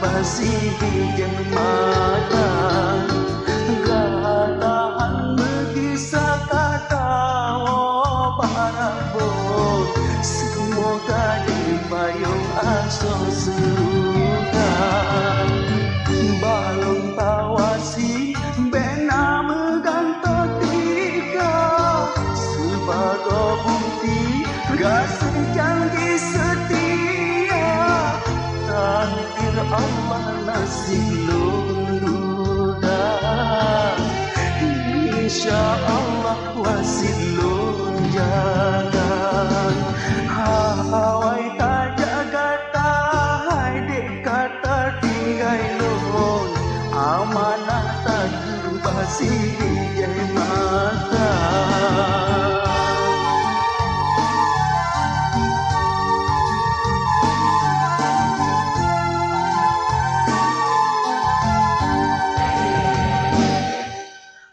basi bijan mata gatahan berkisah kata parabo semoga di payung aso suka balong tawasi bena meganto tiga sebagai bukti kasih janji setia takdir Allah nasib lunda insya Allah wasit lunjaga hawai tak jaga tak dek kata tinggal lon amanah tak terbasi jai mata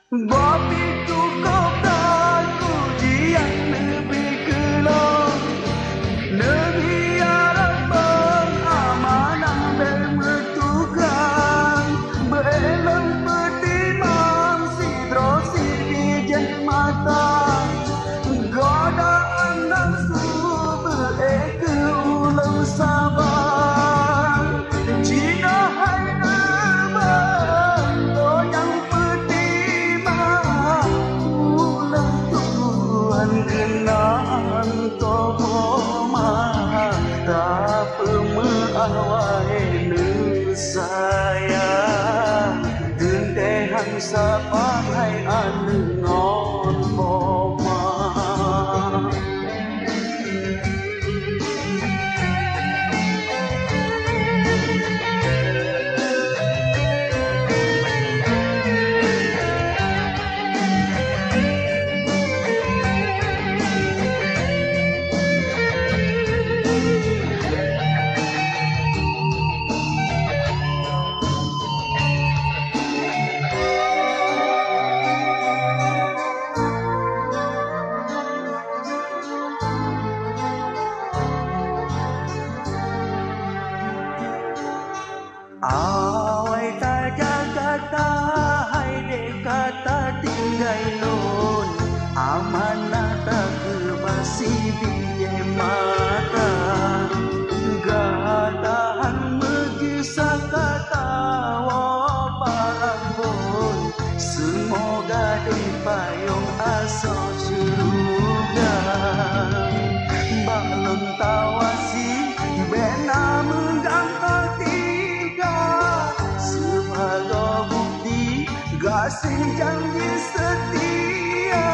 Babi cukup dan ujian lebih kelong Negeri Arab amanah dan bertugas Belum bertimang sidrosi bijan mata Godaan nafsu bereke ulang sabar Cina hai nebang loyang kenaan tohoma tak pemeawai saya gendehan sapai anengon poma Awai tak jaga tak dek kata tinggal lon amanah tak kebasi bijai mata gatahan mengisah kata waparabon semoga di payung aso syurga balon tawasi bena mengganggu sebagai bukti kasih janji setia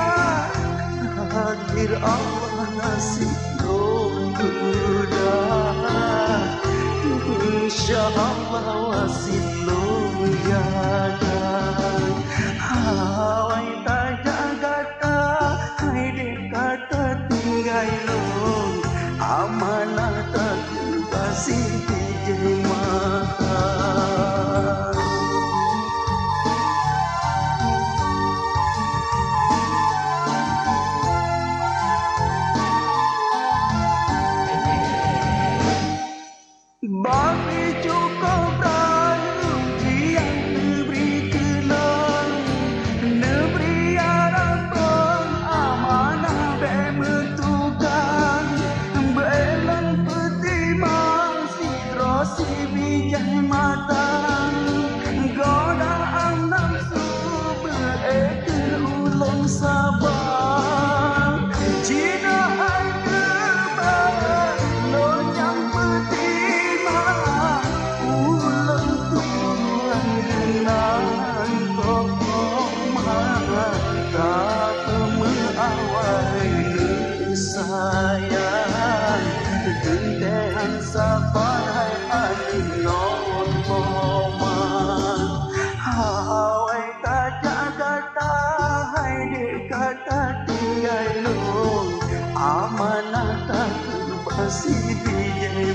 takdir Allah nasib lunda insya Allah wasit lunjaga hawai tak jaga tak dek kata tinggal lon amanah tak kasih bijai mata Babi cukup dan ujian negeri kelon Negeri Arab amanah bertugas Belum pertimang sidrosi bijai mata Godaan nafsu bereke ulung sabar Cina hai nebang lonyang peti sayang gendehan sapai anon poma hawai tak jaga tak dek kata tinggal lon amanah tak terbasi bijai